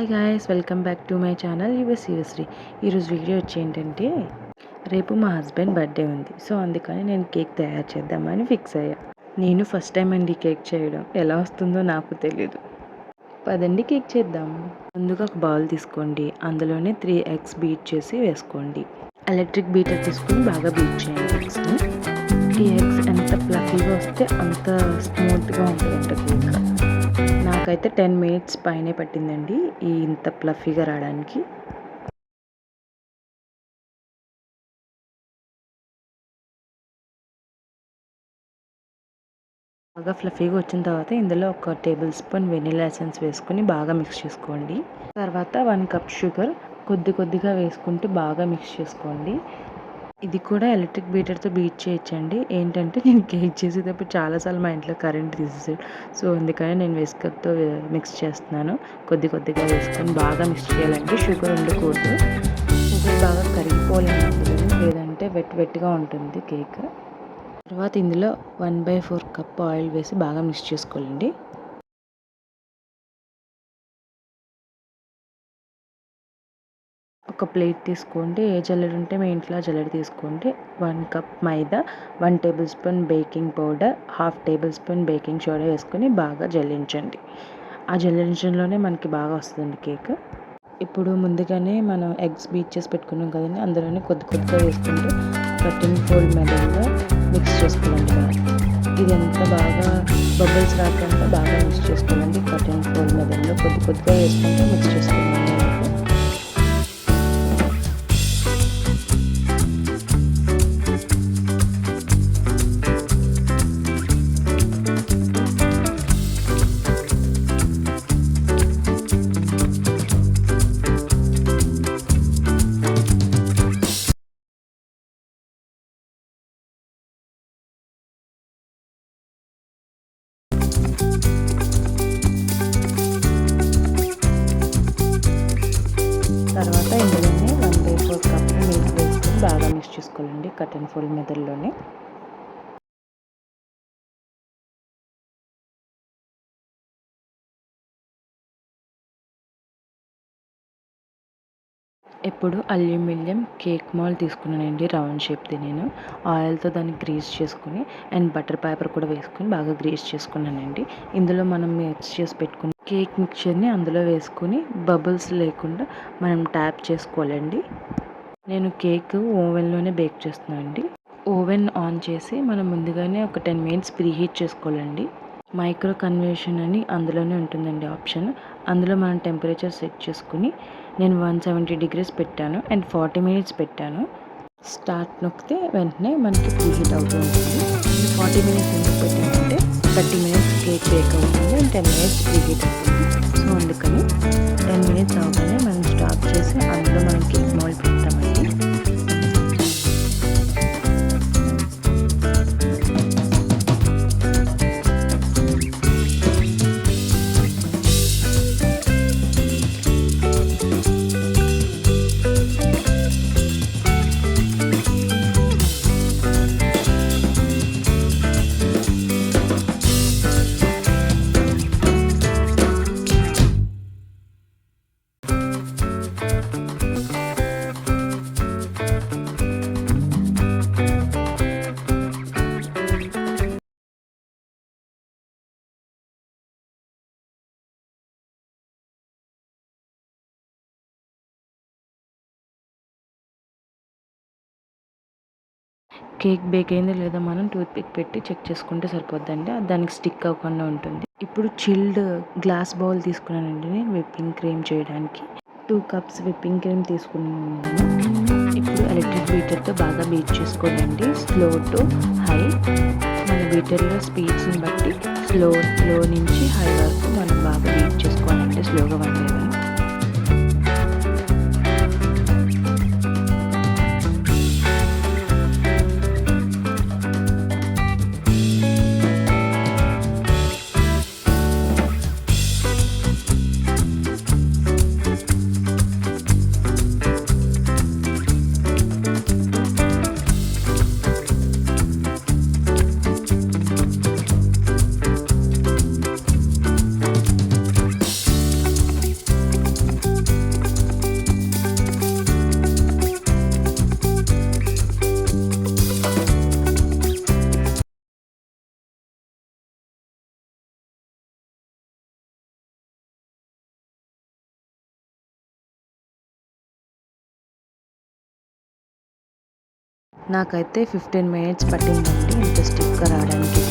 Hi guys, welcome back to my channel your Sri. ఈరోజు video వచ్చి ఏంటంటే, రేపు మా హస్బెండ్ బర్త్డే ఉంది. సో అందుకని నేను కేక్ తయారు చేద్దామని ఫిక్స్ అయ్యా. నేను ఫస్ట్ టైం అండి కేక్ చేయడం. ఎలా వస్తుందో నాకు తెలీదు. పదండి కేక్ చేద్దాం. ముందుగా ఒక బౌల్ తీసుకోండి. అందులోనే 3 ఎగ్స్ బీట్ చేసి వేసుకోండి. ఎలక్ట్రిక్ బీటర్ తీసుకుని బాగా బీట్ చేయండి ఎగ్స్ని. ఈ ఎగ్స్ ఎంత ఫ్లఫీగా వస్తే అంత స్మూత్గా ఉంటుందంట కేక్. నాకైతే 10 మినిట్స్ పైనే పట్టిందండి ఇంత ఫ్లఫీగా రావడానికి. బాగా ఫ్లఫీగా వచ్చిన తర్వాత ఇందులో ఒక టేబుల్ స్పూన్ వెనిలా ఎసెన్స్ వేసుకుని బాగా మిక్స్ చేసుకోండి. తర్వాత 1 కప్ షుగర్ కొద్దిగా వేసుకుంటూ బాగా మిక్స్ చేసుకోండి. ఇది కూడా ఎలక్ట్రిక్ బీటర్తో బీట్ చేయొచ్చండి. ఏంటంటే నేను కేక్ చేసేటప్పుడు చాలాసార్లు మా ఇంట్లో కరెంట్ తీసేసాడు. సో అందుకని నేను విస్కర్తో మిక్స్ చేస్తున్నాను. కొద్దిగా వేసుకొని బాగా మిక్స్ చేయాలంటే షుగర్ ఉండకూడదు. షుగర్ బాగా కరిగిపోలేదు అందులో, లేదంటే వెట్గా ఉంటుంది కేక్. తర్వాత ఇందులో 1/4 కప్ ఆయిల్ వేసి బాగా మిక్స్ చేసుకోవాలండి. ఒక ప్లేట్ తీసుకోండి. ఏ జల్లెడ ఉంటే మీ ఇంట్లో జల్లెడ తీసుకోండి. 1 కప్ మైదా, 1 table spoon baking powder, 1/2 table spoon baking soda వేసుకొని బాగా జల్లించండి. ఆ జల్లించడంలోనే మనకి బాగా వస్తుంది కేక్. ఇప్పుడు ముందుగానే మనం ఎగ్స్ బీట్ చేసి పెట్టుకున్నాం కదండి, అందులోనే కొద్దిగా వేసుకుంటూ కట్ అండ్ ఫోల్డ్ మెథడ్లో మిక్స్ చేసుకోవాలండి. ఇదంతా బాగా బబుల్స్ రాకుండా బాగా మిక్స్ చేసుకోవాలండి. కట్ అండ్ ఫోల్డ్ మెథడ్లో కొద్దిగా వేసుకుంటూ మిక్స్ చేసుకోవాలండి. తర్వాత ఇందులోనే 1/4 కప్ నీళ్ళు వేసుకొని బాగా మిక్స్ చేసుకోవాలండి కట్ అండ్ ఫోల్డ్ మెథడ్లోనే. ఇప్పుడు అల్యూమినియం కేక్ మాల్ తీసుకున్నానండి, రౌండ్ షేప్ది. నేను ఆయిల్తో దాన్ని గ్రీస్ చేసుకుని అండ్ బటర్ పేపర్ కూడా వేసుకుని బాగా గ్రీస్ చేసుకున్నానండి. ఇందులో మనం మిక్స్ చేసి పెట్టుకున్న కేక్ మిక్చర్ని అందులో వేసుకుని బబుల్స్ లేకుండా మనం ట్యాప్ చేసుకోవాలండి. నేను కేక్ ఓవెన్లోనే బేక్ చేస్తున్నాను అండి. ఓవెన్ ఆన్ చేసి మనం ముందుగానే ఒక 10 మినిట్స్ ప్రీ హీట్ చేసుకోవాలండి. మైక్రో కన్వేషన్ అని అందులోనే ఉంటుందండి ఆప్షన్. అందులో మనం టెంపరేచర్ సెట్ చేసుకుని నేను 170 డిగ్రీస్ పెట్టాను అండ్ 40 మినిట్స్ పెట్టాను. స్టార్ట్ నొక్కితే వెంటనే మనకి ప్రీ హీట్ అవుతూ ఉంటుంది. 40 మినిట్స్ ఎందుకు పెట్టామంటే 30 మినిట్స్ కేక్ బేక్ అవుతుంది అండ్ 10 మినిట్స్ ప్రీ హీట్ అవుతుంది. సో అందుకని 10 మినిట్స్ అవగానే మనం స్టాప్ చేసి అందులో మనం కేక్ మౌల్డ్ పెడతామండి. కేక్ బేక్ అయిందో లేదో మనం టూత్ పిక్ పెట్టి చెక్ చేసుకుంటే సరిపోద్దండి. దానికి స్టిక్ అవ్వకుండా ఉంటుంది. ఇప్పుడు చిల్డ్ గ్లాస్ బౌల్ తీసుకున్నానండి నేను విప్పింగ్ క్రీమ్ చేయడానికి. 2 కప్స్ విప్పింగ్ క్రీమ్ తీసుకున్నాను. ఇప్పుడు ఎలక్ట్రిక్ బీటర్తో బాగా బీట్ చేసుకోవాలండి. Slow to high. మన బీటర్లో స్పీడ్స్ని బట్టి లో నుంచి హై వరకు మనం బాగా బీట్ చేసుకోవాలండి, స్లోగా వండేది. నాకైతే 15 మినిట్స్ పట్టిందండి ఇంత స్టిఫ్గా రావడానికి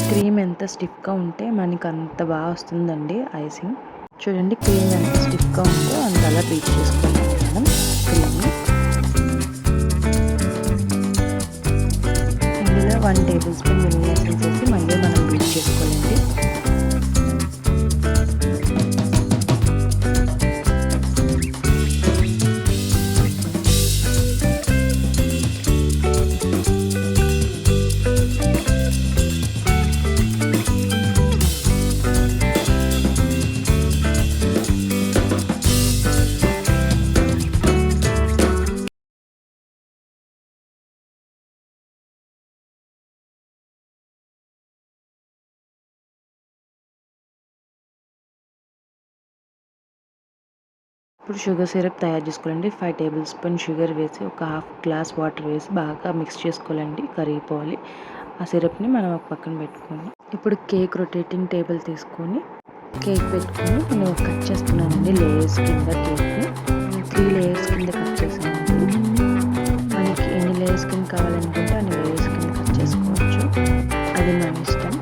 క్రీమ్ ఎంత స్టిఫ్గా ఉంటే మనకి అంత బాగా వస్తుందండి ఐసింగ్. చూడండి క్రీమ్ ఎంత స్టిఫ్గా ఉందో అంతలా బీట్ చేసుకోవాలి మనం క్రీమ్ని. ఇందులో 1 టేబుల్ స్పూన్ వెనిలా ఎసెన్స్ వేసి మళ్ళీ మనం బీట్ చేసుకోవాలండి. ఇప్పుడు షుగర్ సిరప్ తయారు చేసుకోవాలండి. 5 టేబుల్ స్పూన్ షుగర్ వేసి ఒక హాఫ్ గ్లాస్ వాటర్ వేసి బాగా మిక్స్ చేసుకోవాలండి, కరిగిపోవాలి. ఆ సిరప్ని మనం ఒక పక్కన పెట్టుకొని ఇప్పుడు కేక్ రొటేటింగ్ టేబుల్ తీసుకొని కేక్ పెట్టుకొని నేను కట్ చేస్తున్నానండి లేయర్స్ కింద కేక్ని. 3 లేయర్స్ కింద కట్ చేసానండి. మనకి ఎన్ని లేయర్స్ కింద కావాలనుకుంటే అన్ని లేయర్స్ కింద కట్ చేసుకోవచ్చు, అది మన ఇష్టం.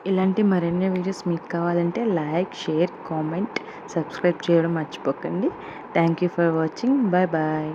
ఇలాంటి మరిన్ని వీడియోస్ మీకు కావాలంటే లైక్, షేర్, కామెంట్, సబ్స్క్రైబ్ చేయడం మర్చిపోకండి. Thank you for watching. Bye bye.